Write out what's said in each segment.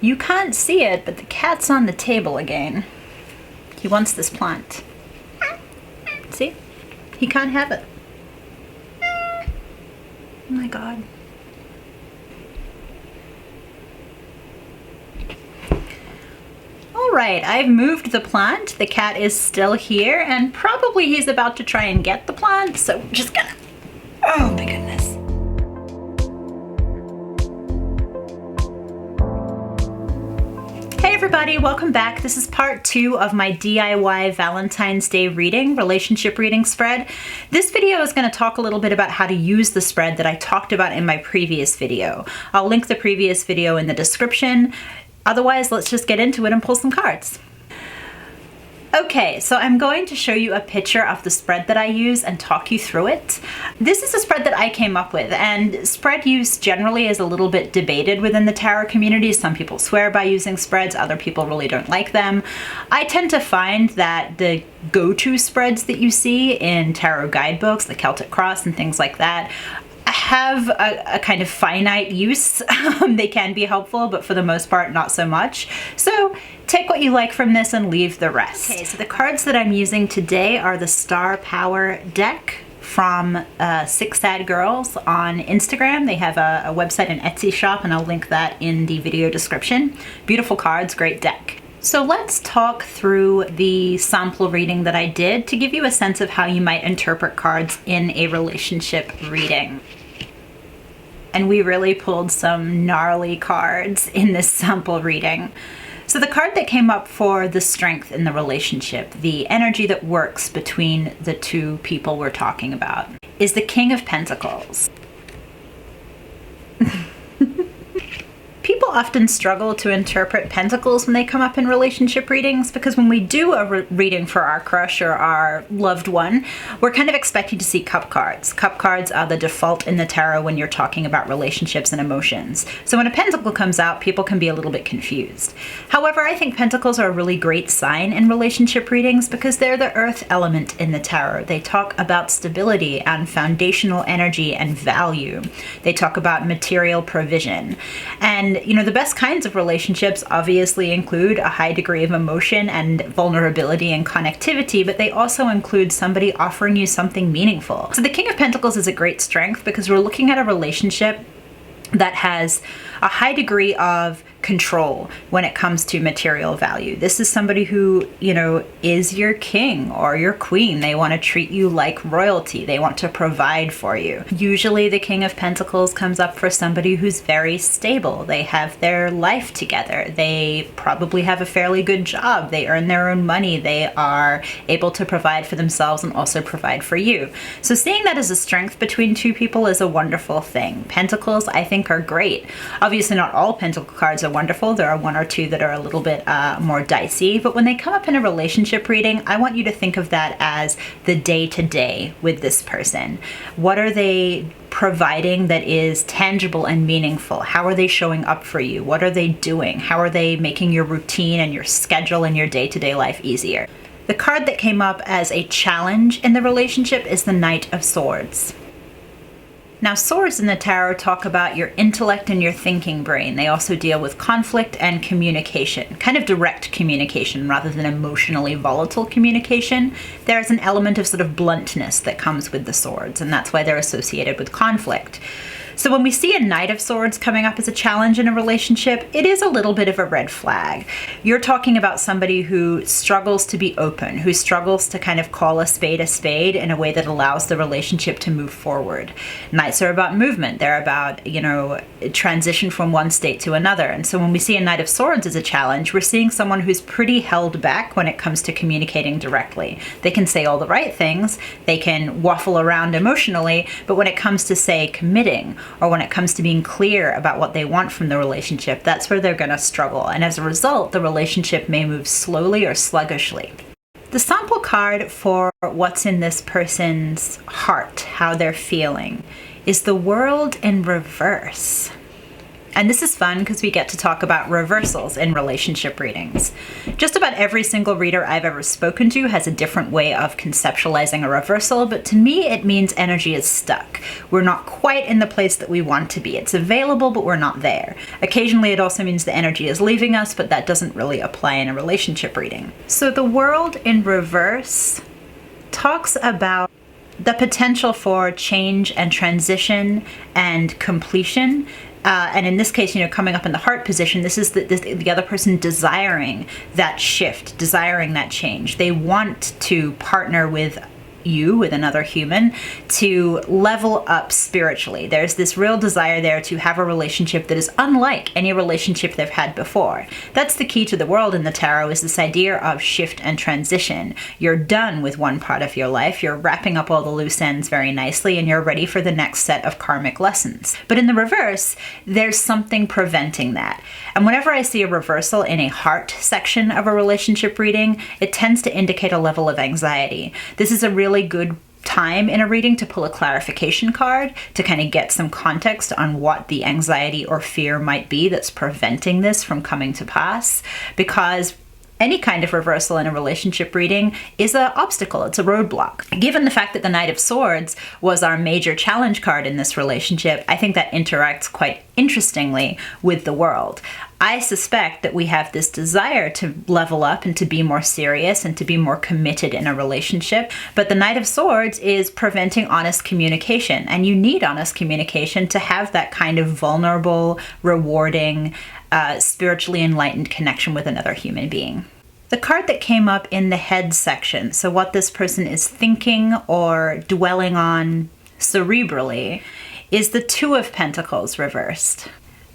You can't see it, but the cat's on the table again. He wants this plant. See? He can't have it. Oh my God. All right, I've moved the plant. The cat is still here, and probably he's about to try and get the plant, so I'm just gonna... Oh my goodness. Hey everybody, welcome back. This is part 2 of my DIY Valentine's Day reading, relationship reading spread. This video is going to talk a little bit about how to use the spread that I talked about in my previous video. I'll link the previous video in the description. Otherwise, let's just get into it and pull some cards. Okay, so I'm going to show you a picture of the spread that I use and talk you through it. This is a spread that I came up with, and spread use generally is a little bit debated within the tarot community. Some people swear by using spreads, other people really don't like them. I tend to find that the go-to spreads that you see in tarot guidebooks, the Celtic Cross and things like that, have a kind of finite use. They can be helpful, but for the most part, not so much. So take what you like from this and leave the rest. Okay, so the cards that I'm using today are the Star Power deck from Six Sad Girls on Instagram. They have a website and Etsy shop, and I'll link that in the video description. Beautiful cards, great deck. So let's talk through the sample reading that I did to give you a sense of how you might interpret cards in a relationship reading. And we really pulled some gnarly cards in this sample reading. So the card that came up for the strength in the relationship, the energy that works between the two people we're talking about, is the King of Pentacles. People often struggle to interpret pentacles when they come up in relationship readings, because when we do a reading for our crush or our loved one, we're kind of expecting to see cup cards. Cup cards are the default in the tarot when you're talking about relationships and emotions. So when a pentacle comes out, people can be a little bit confused. However, I think pentacles are a really great sign in relationship readings because they're the earth element in the tarot. They talk about stability and foundational energy and value. They talk about material provision. And you know, the best kinds of relationships obviously include a high degree of emotion and vulnerability and connectivity, but they also include somebody offering you something meaningful. So the King of Pentacles is a great strength because we're looking at a relationship that has a high degree of control when it comes to material value. This is somebody who, you know, is your king or your queen. They want to treat you like royalty. They want to provide for you. Usually the King of Pentacles comes up for somebody who's very stable. They have their life together. They probably have a fairly good job. They earn their own money. They are able to provide for themselves and also provide for you. So seeing that as a strength between two people is a wonderful thing. Pentacles, I think, are great. Obviously, not all Pentacle cards are wonderful. There are one or two that are a little bit more dicey, but when they come up in a relationship reading, I want you to think of that as the day-to-day with this person. What are they providing that is tangible and meaningful? How are they showing up for you? What are they doing? How are they making your routine and your schedule and your day-to-day life easier? The card that came up as a challenge in the relationship is the Knight of Swords. Now, swords in the tarot talk about your intellect and your thinking brain. They also deal with conflict and communication, kind of direct communication rather than emotionally volatile communication. There's an element of sort of bluntness that comes with the swords, and that's why they're associated with conflict. So when we see a Knight of Swords coming up as a challenge in a relationship, it is a little bit of a red flag. You're talking about somebody who struggles to be open, who struggles to kind of call a spade in a way that allows the relationship to move forward. Knights are about movement. They're about, you know, transition from one state to another. And so when we see a Knight of Swords as a challenge, we're seeing someone who's pretty held back when it comes to communicating directly. They can say all the right things, they can waffle around emotionally, but when it comes to, say, committing, or when it comes to being clear about what they want from the relationship, that's where they're going to struggle. And as a result, the relationship may move slowly or sluggishly. The sample card for what's in this person's heart, how they're feeling, is the World in reverse. And this is fun because we get to talk about reversals in relationship readings. Just about every single reader I've ever spoken to has a different way of conceptualizing a reversal, but to me it means energy is stuck. We're not quite in the place that we want to be. It's available, but we're not there. Occasionally it also means the energy is leaving us, but that doesn't really apply in a relationship reading. So the world in reverse talks about the potential for change and transition and completion. And in this case, coming up in the heart position, this is the other person desiring that shift, desiring that change. They want to partner with you, with another human, to level up spiritually. There's this real desire there to have a relationship that is unlike any relationship they've had before. That's the key to the world in the tarot, is this idea of shift and transition. You're done with one part of your life, you're wrapping up all the loose ends very nicely, and you're ready for the next set of karmic lessons. But in the reverse, there's something preventing that. And whenever I see a reversal in a heart section of a relationship reading, it tends to indicate a level of anxiety. This is a really good time in a reading to pull a clarification card to kind of get some context on what the anxiety or fear might be that's preventing this from coming to pass, because any kind of reversal in a relationship reading is an obstacle, it's a roadblock. Given the fact that the Knight of Swords was our major challenge card in this relationship, I think that interacts quite interestingly with the world. I suspect that we have this desire to level up and to be more serious and to be more committed in a relationship, but the Knight of Swords is preventing honest communication, and you need honest communication to have that kind of vulnerable, rewarding, spiritually enlightened connection with another human being. The card that came up in the head section, so what this person is thinking or dwelling on cerebrally, is the Two of Pentacles reversed.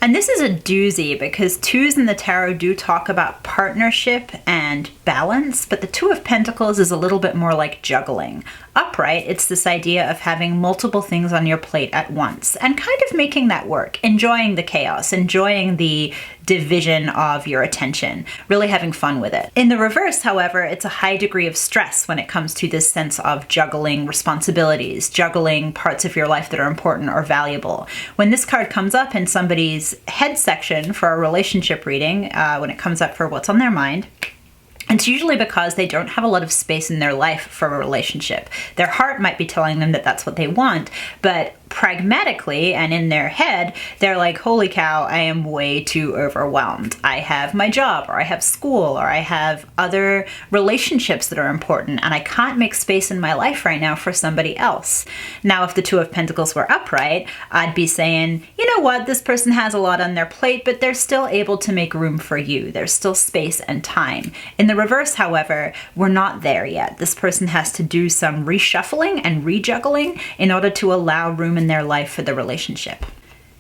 And this is a doozy because twos in the tarot do talk about partnership and balance, but the Two of Pentacles is a little bit more like juggling. Upright, it's this idea of having multiple things on your plate at once and kind of making that work, enjoying the chaos, enjoying the division of your attention, really having fun with it. In the reverse, however, it's a high degree of stress when it comes to this sense of juggling responsibilities, juggling parts of your life that are important or valuable. When this card comes up in somebody's head section for a relationship reading, when it comes up for what's on their mind, it's usually because they don't have a lot of space in their life for a relationship. Their heart might be telling them that that's what they want, but pragmatically and in their head, they're like, holy cow, I am way too overwhelmed. I have my job, or I have school, or I have other relationships that are important, and I can't make space in my life right now for somebody else. Now, if the Two of Pentacles were upright, I'd be saying, you know what, this person has a lot on their plate, but they're still able to make room for you. There's still space and time. In the reverse, however, we're not there yet. This person has to do some reshuffling and rejuggling in order to allow room in their life for the relationship.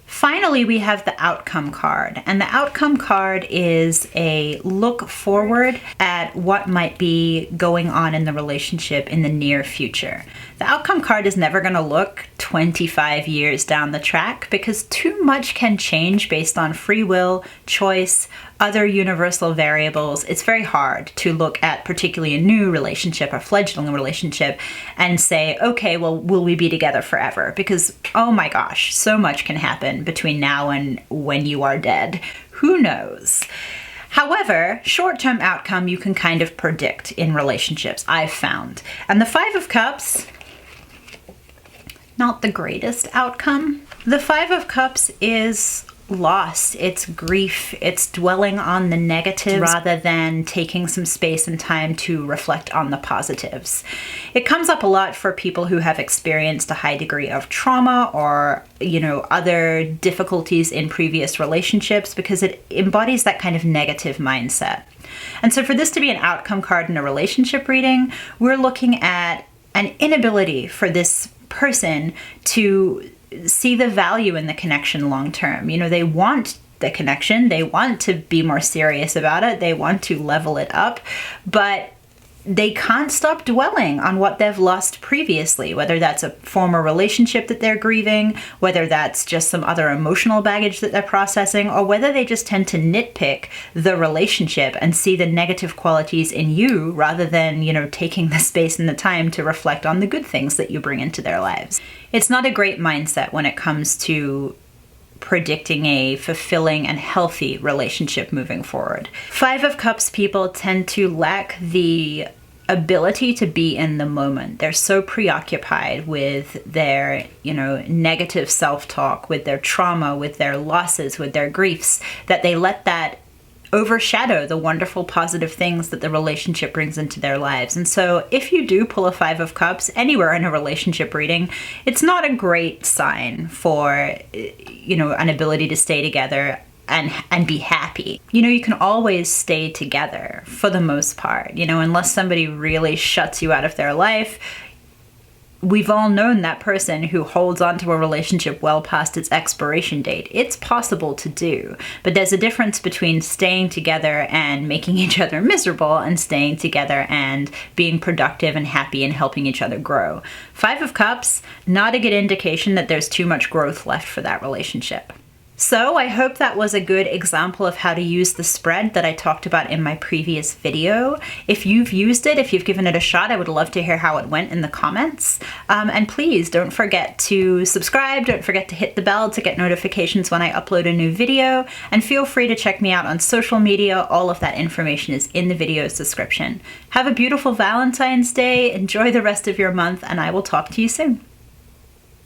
Finally, we have the outcome card, and the outcome card is a look forward at what might be going on in the relationship in the near future. The outcome card is never going to look 25 years down the track because too much can change based on free will, choice, other universal variables. It's very hard to look at particularly a new relationship, a fledgling relationship, and say, okay, well, will we be together forever? Because, oh my gosh, so much can happen between now and when you are dead. Who knows? However, short-term outcome you can kind of predict in relationships, I've found. And the Five of Cups, not the greatest outcome. The Five of Cups is loss, it's grief, it's dwelling on the negatives rather than taking some space and time to reflect on the positives. It comes up a lot for people who have experienced a high degree of trauma or, other difficulties in previous relationships because it embodies that kind of negative mindset. And so for this to be an outcome card in a relationship reading, we're looking at an inability for this person to see the value in the connection long term. They want the connection, they want to be more serious about it, they want to level it up, but they can't stop dwelling on what they've lost previously, whether that's a former relationship that they're grieving, whether that's just some other emotional baggage that they're processing, or whether they just tend to nitpick the relationship and see the negative qualities in you rather than, taking the space and the time to reflect on the good things that you bring into their lives. It's not a great mindset when it comes to predicting a fulfilling and healthy relationship moving forward. Five of Cups people tend to lack the ability to be in the moment. They're so preoccupied with their, negative self-talk, with their trauma, with their losses, with their griefs, that they let that overshadow the wonderful positive things that the relationship brings into their lives. And so if you do pull a Five of Cups anywhere in a relationship reading, it's not a great sign for, an ability to stay together and be happy. You can always stay together for the most part, unless somebody really shuts you out of their life. We've all known that person who holds on to a relationship well past its expiration date. It's possible to do, but there's a difference between staying together and making each other miserable and staying together and being productive and happy and helping each other grow. Five of Cups, not a good indication that there's too much growth left for that relationship. So I hope that was a good example of how to use the spread that I talked about in my previous video. If you've used it, if you've given it a shot, I would love to hear how it went in the comments. And please don't forget to subscribe, don't forget to hit the bell to get notifications when I upload a new video, and feel free to check me out on social media. All of that information is in the video's description. Have a beautiful Valentine's Day, enjoy the rest of your month, and I will talk to you soon.